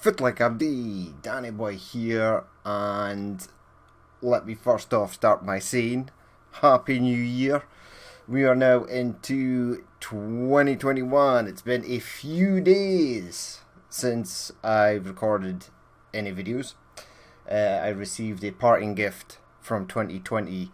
Fit like Abdi, Danny Boy here, and let me first off start by saying Happy New Year. We are now into 2021. It's been a few days since I've recorded any videos. I received a parting gift from 2020,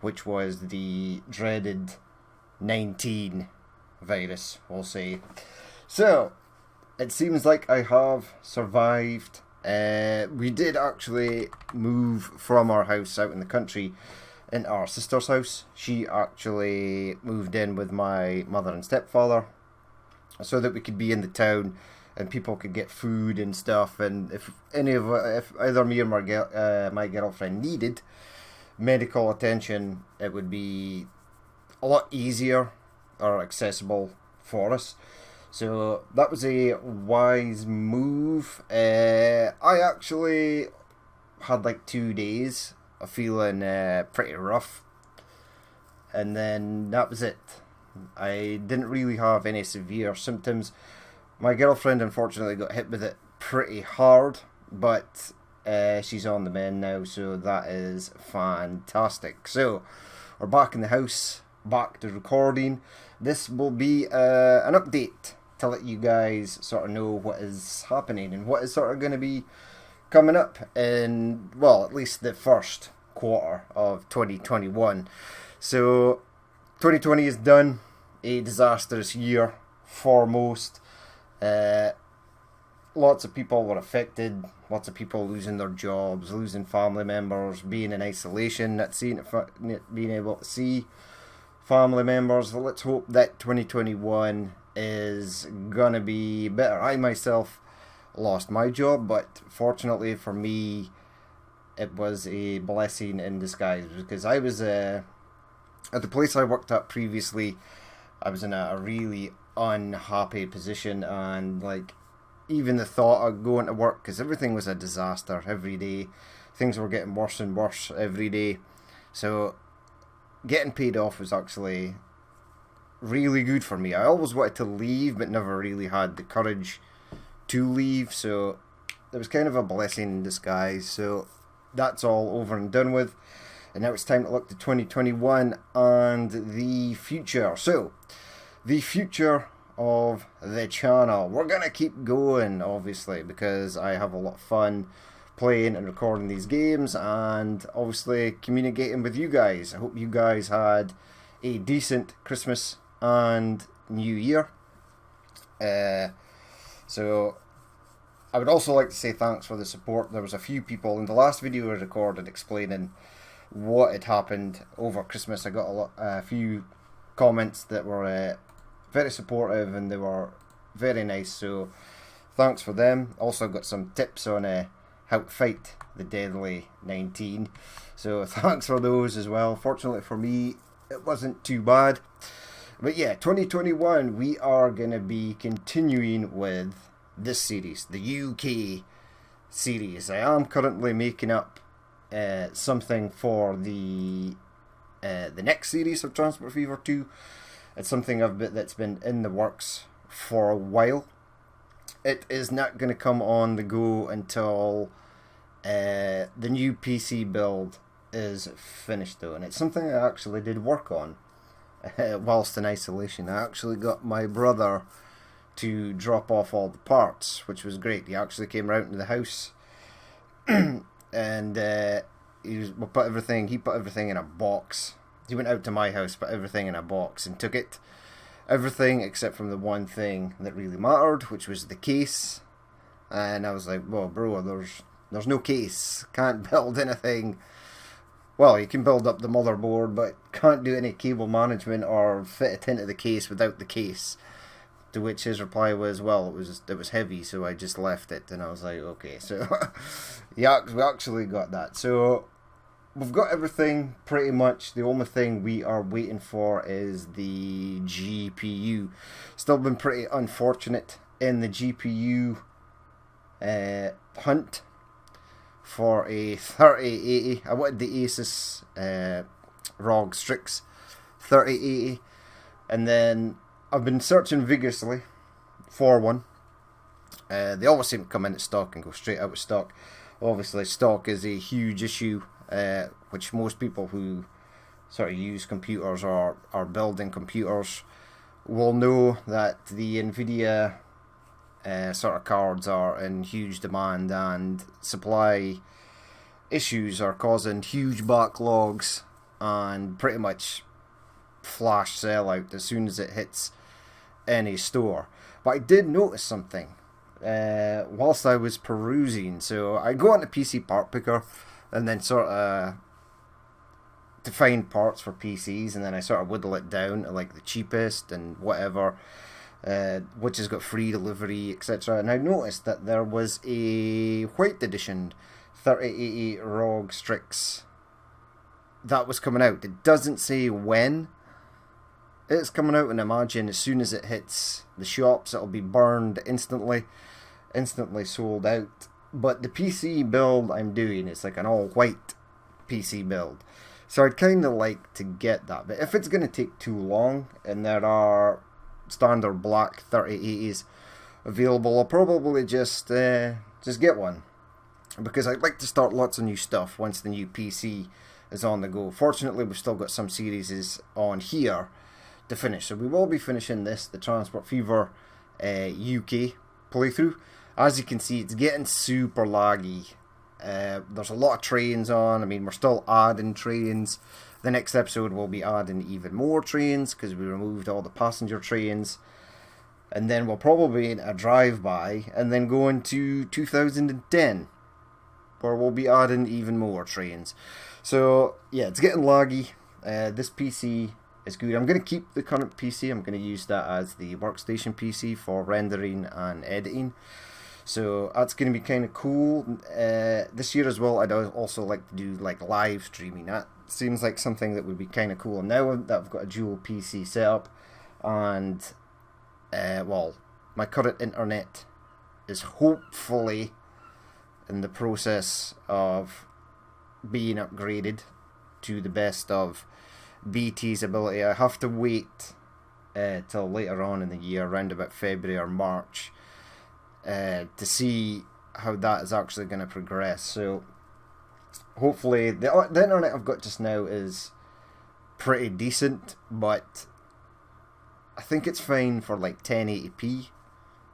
which was the dreaded 19 virus, we'll say. So, it seems like I have survived. We did actually move from our house out in the country into our sister's house. She actually moved in with my mother and stepfather so that we could be in the town and people could get food and stuff. And if either me or my girlfriend needed medical attention, it would be a lot easier or accessible for us. So that was a wise move. I actually had like 2 days of feeling pretty rough, and then that was it. I didn't really have any severe symptoms. My girlfriend unfortunately got hit with it pretty hard, but she's on the mend now, so that is fantastic. So we're back in the house, back to recording. This will be an update to let you guys sort of know what is happening and what is sort of going to be coming up in, well, at least the first quarter of 2021. So 2020 is done, a disastrous year for most. Lots of people were affected, lots of people losing their jobs, losing family members, being in isolation, not being able to see family members. Let's hope that 2021 is gonna be better. I myself lost my job, but fortunately for me, it was a blessing in disguise, because I was at the place I worked at previously. I was in a really unhappy position, and like even the thought of going to work, because everything was a disaster every day. Things were getting worse and worse every day. So getting paid off was actually really good for me. I always wanted to leave, but never really had the courage to leave. So it was kind of a blessing in disguise. So that's all over and done with. And now it's time to look to 2021 and the future. So, the future of the channel. We're going to keep going, obviously, because I have a lot of fun playing and recording these games and obviously communicating with you guys. I hope you guys had a decent Christmas and New Year. So I would also like to say thanks for the support. There was a few people in the last video I recorded explaining what had happened over Christmas. I got a few comments that were very supportive, and they were very nice, so thanks for them. Also got some tips on how to fight the deadly 19, so thanks for those as well. Fortunately for me, it wasn't too bad. But yeah, 2021, we are going to be continuing with this series, the UK series. I am currently making up something for the next series of Transport Fever 2. It's something that's been in the works for a while. It is not going to come on the go until the new PC build is finished, though, and it's something I actually did work on whilst in isolation. I actually got my brother to drop off all the parts, which was great. He actually came round to the house and he put everything in a box. He went out to my house, put everything in a box, and took it. Everything except from the one thing that really mattered, which was the case. And I was like, well, bro, there's no case. Can't build anything. Well, you can build up the motherboard, but can't do any cable management or fit it into the case without the case. To which his reply was, well, it was heavy, so I just left it. And I was like, okay. So yeah, we actually got that. So we've got everything pretty much. The only thing we are waiting for is the GPU. Still been pretty unfortunate in the GPU hunt for a 3080. I wanted the Asus ROG Strix 3080, and then I've been searching vigorously for one. They always seem to come into stock and go straight out of stock. Obviously, stock is a huge issue, which most people who sort of use computers or are building computers will know that the NVIDIA sort of cards are in huge demand, and supply issues are causing huge backlogs and pretty much flash sellout as soon as it hits any store. But I did notice something whilst I was perusing. So I go on the PC part picker and then sort of to find parts for PCs, and then I sort of whittle it down to like the cheapest and whatever, which has got free delivery, etc. And I noticed that there was a white edition 3080 ROG Strix that was coming out. It doesn't say when it's coming out, and imagine as soon as it hits the shops, it'll be burned instantly sold out. But the PC build I'm doing is like an all white PC build, so I'd kind of like to get that. But if it's going to take too long and there are standard black 3080s available, I'll probably just get one, because I'd like to start lots of new stuff once the new PC is on the go. Fortunately, we've still got some series on here to finish, so we will be finishing this, the Transport Fever UK playthrough. As you can see, it's getting super laggy. There's a lot of trains on. I mean, we're still adding trains. The next episode will be adding even more trains because we removed all the passenger trains. And then we'll probably in a drive-by and then go into 2010, where we'll be adding even more trains. So yeah, it's getting laggy. This PC is good. I'm going to keep the current PC. I'm going to use that as the workstation PC for rendering and editing. So that's going to be kind of cool. This year as well, I'd also like to do like live streaming. That seems like something that would be kind of cool. And now that I've got a dual PC setup, and well, my current internet is hopefully in the process of being upgraded to the best of BT's ability. I have to wait till later on in the year, around about February or March, to see how that is actually going to progress. So hopefully the internet I've got just now is pretty decent, but I think it's fine for like 1080p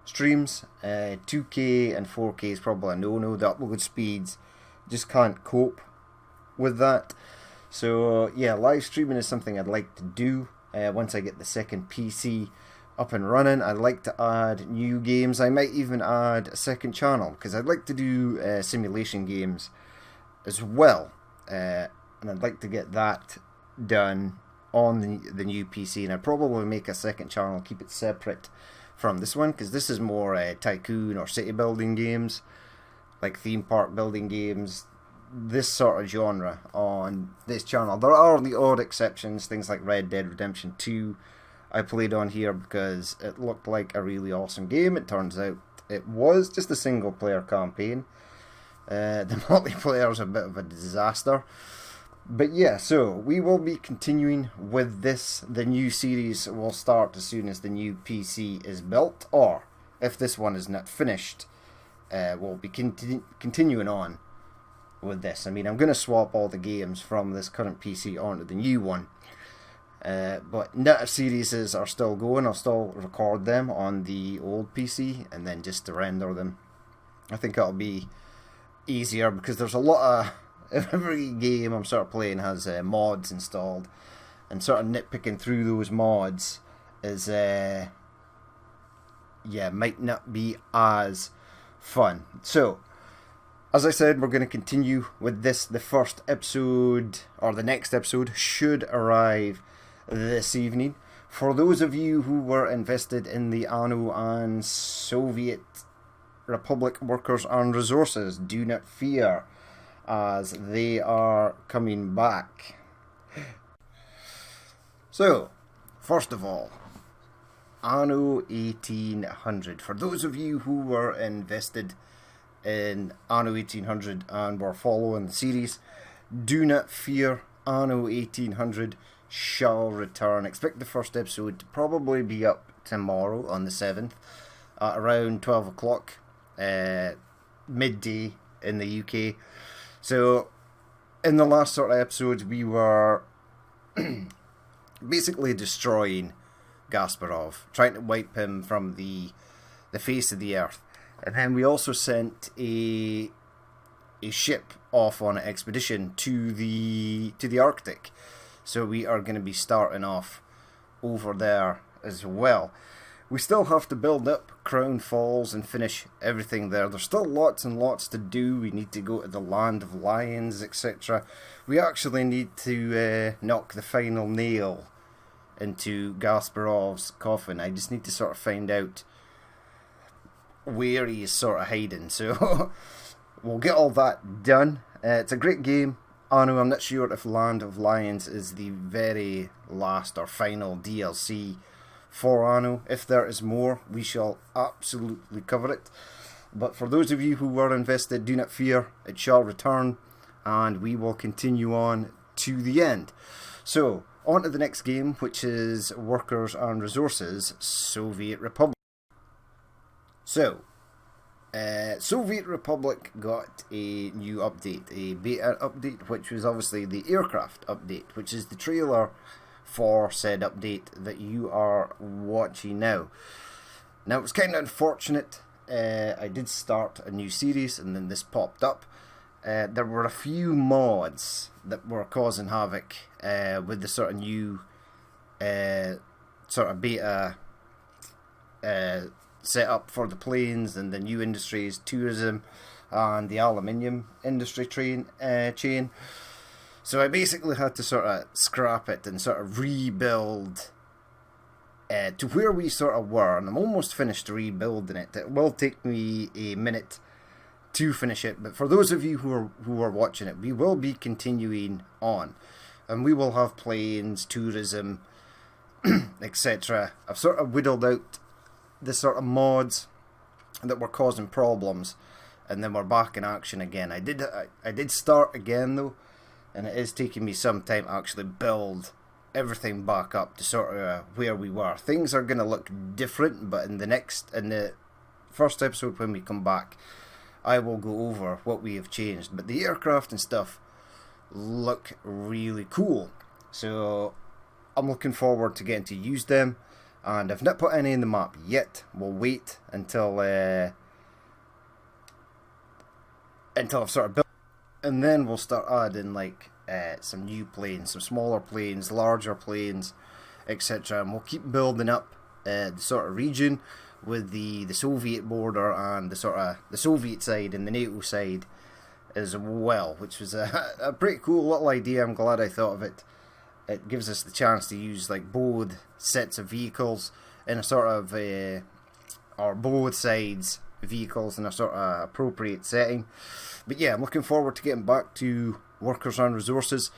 streams. 2K and 4K is probably a no-no. The upload speeds just can't cope with that. So yeah, live streaming is something I'd like to do once I get the second PC up and running. I'd like to add new games. I might even add a second channel, because I'd like to do simulation games as well, and I'd like to get that done on the new PC. And I'd probably make a second channel, keep it separate from this one, because this is more tycoon or city building games, like theme park building games, this sort of genre on this channel. There are the odd exceptions, things like Red Dead Redemption 2 I played on here because it looked like a really awesome game. It turns out it was just a single player campaign. The multiplayer is a bit of a disaster. But yeah, so we will be continuing with this. The new series will start as soon as the new PC is built, or if this one is not finished, we'll be continuing on with this. I mean, I'm going to swap all the games from this current PC onto the new one. But narrative series are still going. I'll still record them on the old PC and then just to render them. I think it'll be easier because there's a lot of... Every game I'm sort of playing has mods installed, and sort of nitpicking through those mods is might not be as fun. So as I said, we're going to continue with this. The first episode, or the next episode, should arrive this evening. For those of you who were invested in the Anno and Soviet Republic workers and resources, do not fear, as they are coming back. So, first of all, Anno 1800. For those of you who were invested in Anno 1800 and were following the series, do not fear, Anno 1800 shall return. Expect the first episode to probably be up tomorrow on the 7th, at around 12 o'clock, midday in the UK. So in the last sort of episodes, we were basically destroying Gasparov, trying to wipe him from the face of the earth. And then we also sent a ship off on an expedition to the Arctic. So we are going to be starting off over there as well. We still have to build up Crown Falls and finish everything there. There's still lots and lots to do. We need to go to the Land of Lions, etc. We actually need to knock the final nail into Gasparov's coffin. I just need to sort of find out where he is sort of hiding. So we'll get all that done. It's a great game. Anno, I'm not sure if Land of Lions is the very last or final DLC for Anno. If there is more, we shall absolutely cover it. But for those of you who were invested, do not fear, it shall return, and we will continue on to the end. So, on to the next game, which is Workers and Resources, Soviet Republic. So, Soviet Republic got a new update, a beta update, which was obviously the aircraft update, which is the trailer for said update that you are watching now. Now, it was kind of unfortunate. I did start a new series and then this popped up. There were a few mods that were causing havoc with the sort of new sort of beta set up for the planes and the new industries, tourism and the aluminium industry chain. So I basically had to sort of scrap it and sort of rebuild to where we sort of were, and I'm almost finished rebuilding it. It will take me a minute to finish it, but for those of you who are watching it, we will be continuing on, and we will have planes, tourism, etc. I've sort of whittled out the sort of mods that were causing problems, and then we're back in action again. I did start again though, and it is taking me some time to actually build everything back up to sort of where we were. Things are going to look different, but in the first episode when we come back, I will go over what we have changed. But the aircraft and stuff look really cool, so I'm looking forward to getting to use them. And I've not put any in the map yet. We'll wait until I've sort of built, and then we'll start adding like some new planes, some smaller planes, larger planes, etc. And we'll keep building up the sort of region with the Soviet border and the sort of the Soviet side and the NATO side as well, which was a pretty cool little idea. I'm glad I thought of it. It gives us the chance to use like both sets of vehicles in a sort of or both sides vehicles in a sort of appropriate setting. But yeah, I'm looking forward to getting back to Workers and Resources.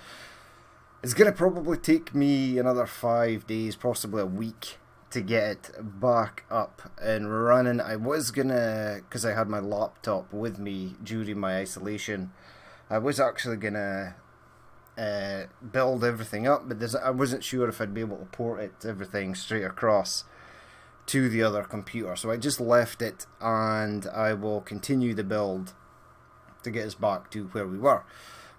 It's going to probably take me another 5 days, possibly a week, to get it back up and running. I was gonna, because I had my laptop with me during my isolation, I was actually gonna build everything up, but I wasn't sure if I'd be able to port everything straight across to the other computer, so I just left it, and I will continue the build to get us back to where we were,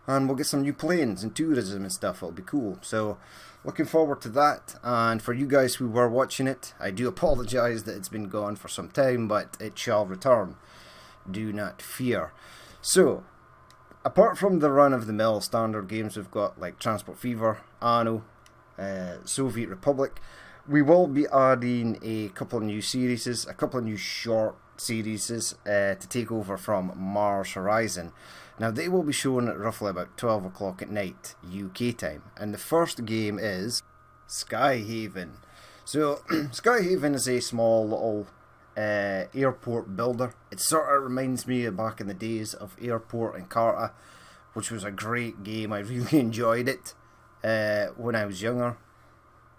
and we'll get some new planes and tourism and stuff. It'll be cool. So looking forward to that. And for you guys who were watching it, I do apologise that it's been gone for some time, but it shall return, do not fear. So apart from the run-of-the-mill standard games, we've got like Transport Fever, Anno, Soviet Republic. We will be adding a couple of new series, a couple of new short series to take over from Mars Horizon. Now they will be shown at roughly about 12 o'clock at night UK time, and the first game is Skyhaven. So Skyhaven is a small little airport builder. It sort of reminds me of back in the days of Airport and Carta, which was a great game. I really enjoyed it when I was younger,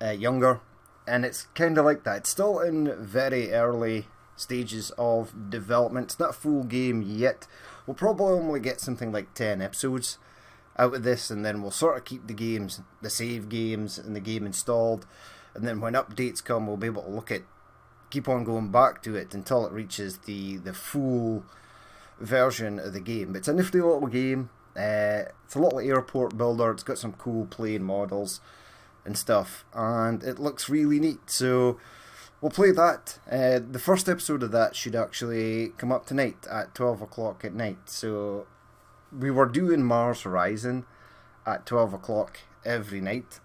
and it's kind of like that. It's still in very early stages of development. It's not a full game yet. We'll probably only get something like 10 episodes out of this, and then we'll sort of keep the save games and the game installed, and then when updates come, we'll be able to look at keep on going back to it until it reaches the full version of the game. But it's a nifty little game. It's a little airport builder. It's got some cool plane models and stuff, and it looks really neat. So we'll play that. The first episode of that should actually come up tonight at 12 o'clock at night. So we were doing Mars Horizon at 12 o'clock every night,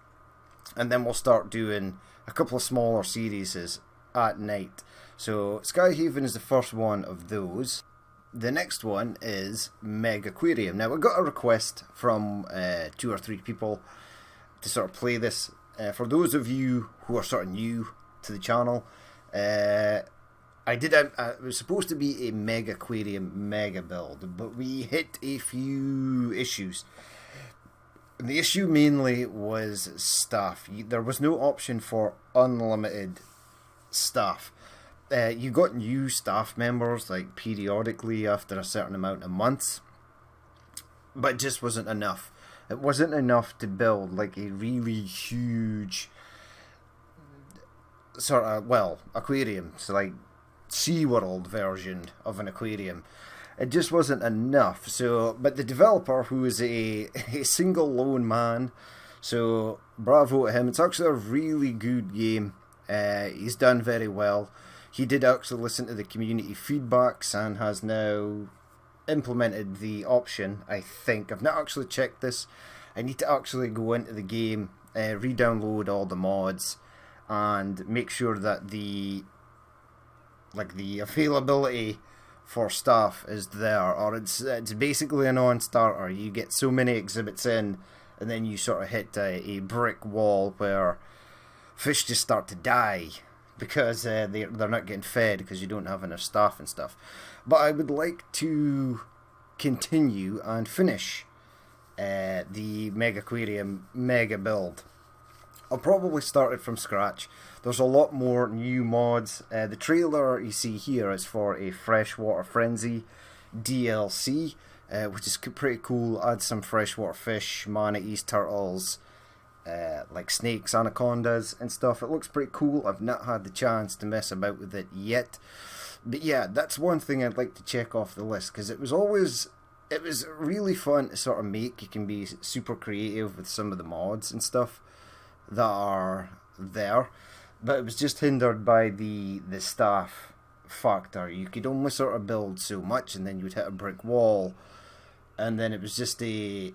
and then we'll start doing a couple of smaller series at night. So Skyhaven is the first one of those. The next one is Meg Aquarium. Now, we got a request from 2 or 3 people to sort of play this. For those of you who are sort of new to the channel, it was supposed to be a Meg Aquarium mega build, but we hit a few issues. And the issue mainly was staff. There was no option for unlimited staff. You got new staff members like periodically after a certain amount of months, but it just wasn't enough. It wasn't enough to build like a really huge sort of, well, aquarium. So like SeaWorld version of an aquarium. It just wasn't enough. So, but the developer, who is a single lone man, so bravo to him. It's actually a really good game. He's done very well. He did actually listen to the community feedbacks and has now implemented the option, I think. I've not actually checked this. I need to actually go into the game, re-download all the mods, and make sure that the availability for staff is there, or it's basically a non-starter. You get so many exhibits in, and then you sort of hit a brick wall where fish just start to die because they're not getting fed because you don't have enough staff and stuff. But I would like to continue and finish the Meg Aquarium mega build. I'll probably start it from scratch. There's a lot more new mods. The trailer you see here is for a Freshwater Frenzy DLC, which is pretty cool. Adds some freshwater fish, manatees, turtles, like snakes, anacondas and stuff. It looks pretty cool. I've not had the chance to mess about with it yet. But yeah, that's one thing I'd like to check off the list, because it was really fun to sort of make. You can be super creative with some of the mods and stuff that are there, but it was just hindered by the staff factor. You could only sort of build so much, and then you would hit a brick wall, and then it was just a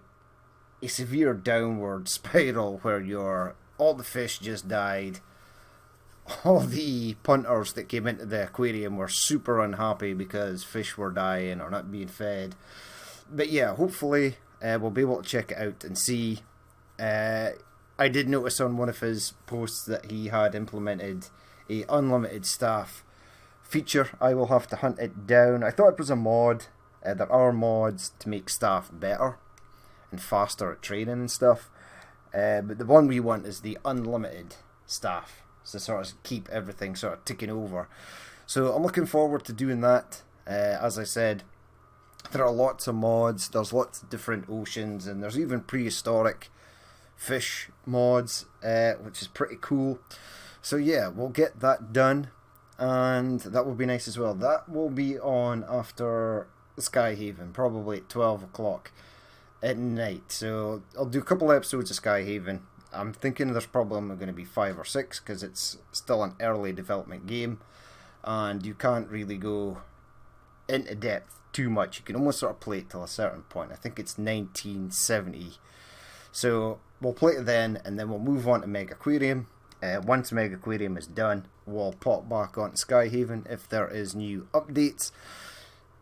severe downward spiral where all the fish just died. All the punters that came into the aquarium were super unhappy because fish were dying or not being fed. But yeah, hopefully we'll be able to check it out and see. I did notice on one of his posts that he had implemented a unlimited staff feature. I will have to hunt it down. I thought it was a mod. There are mods to make staff better and faster at training and stuff. But the one we want is the unlimited staff, to sort of keep everything sort of ticking over. So I'm looking forward to doing that. As I said, there are lots of mods. There's lots of different oceans, and there's even prehistoric fish mods, which is pretty cool. So yeah, we'll get that done, and that will be nice as well. That will be on after Skyhaven, probably at 12 o'clock at night. So I'll do a couple episodes of Skyhaven. I'm thinking there's probably only going to be 5 or 6 because it's still an early development game, and you can't really go into depth too much. You can almost sort of play it till a certain point. I think it's 1970. So we'll play it then, and then we'll move on to Meg Aquarium. Once Meg Aquarium is done, we'll pop back onto Skyhaven if there is new updates.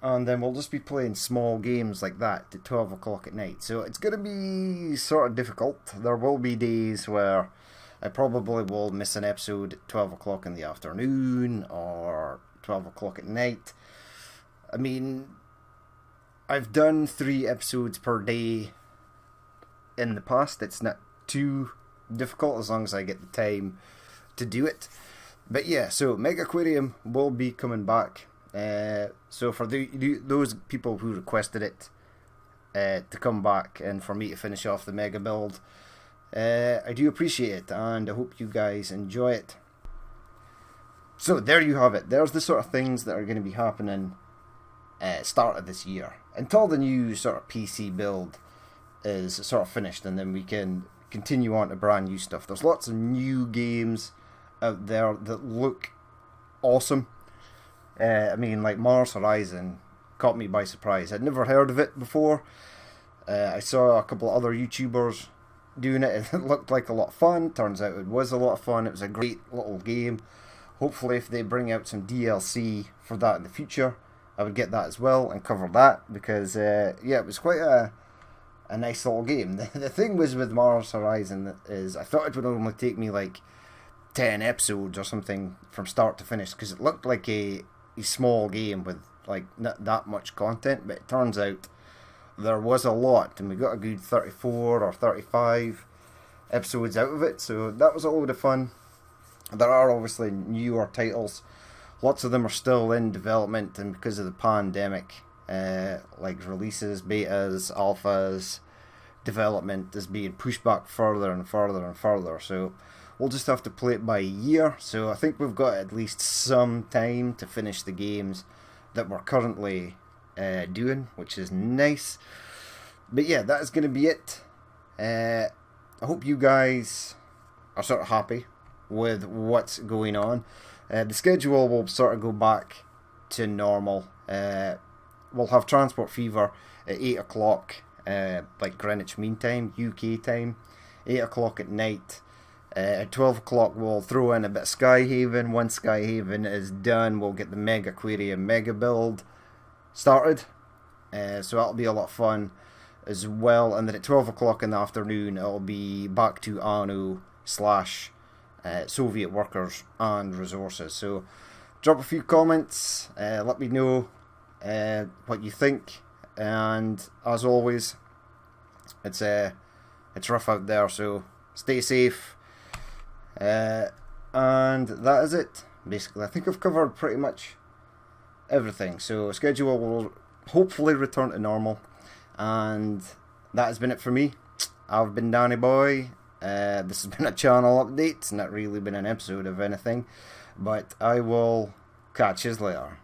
And then we'll just be playing small games like that at 12 o'clock at night. So it's going to be sort of difficult. There will be days where I probably will miss an episode at 12 o'clock in the afternoon or 12 o'clock at night. I mean, I've done 3 episodes per day in the past. It's not too difficult as long as I get the time to do it. But yeah, so Meg Aquarium will be coming back. So for those people who requested it to come back and for me to finish off the mega build, I do appreciate it, and I hope you guys enjoy it. So there you have it. There's the sort of things that are going to be happening start of this year. Until the new sort of PC build is sort of finished, and then we can continue on to brand new stuff. There's lots of new games out there that look awesome. I mean, like Mars Horizon caught me by surprise. I'd never heard of it before. I saw a couple of other YouTubers doing it. It looked like a lot of fun. Turns out it was a lot of fun. It was a great little game. Hopefully if they bring out some DLC for that in the future, I would get that as well and cover that, because yeah, it was quite a nice little game. The thing was with Mars Horizon is I thought it would only take me like 10 episodes or something from start to finish, because it looked like a small game with like not that much content, but it turns out there was a lot, and we got a good 34 or 35 episodes out of it, so that was a load of fun. There are obviously newer titles. Lots of them are still in development, and because of the pandemic, like releases, betas, alphas, development is being pushed back further and further and further, so we'll just have to play it by ear. So I think we've got at least some time to finish the games that we're currently doing, which is nice. But yeah, that is going to be it. I hope you guys are sort of happy with what's going on. The schedule will sort of go back to normal. We'll have Transport Fever at 8 o'clock, like Greenwich Mean Time, UK time, 8 o'clock at night. At 12 o'clock we'll throw in a bit of Skyhaven. Once Skyhaven is done, we'll get the Meg Aquarium Mega Build started. So that'll be a lot of fun as well. And then at 12 o'clock in the afternoon, it'll be back to Anno / Soviet workers and resources. So drop a few comments, let me know what you think, and as always, it's rough out there, so stay safe, and that is it basically. I think I've covered pretty much everything, so schedule will hopefully return to normal, and that has been it for me. I've been Danny Boy. This has been a channel update. It's not really been an episode of anything, but I will catch you later.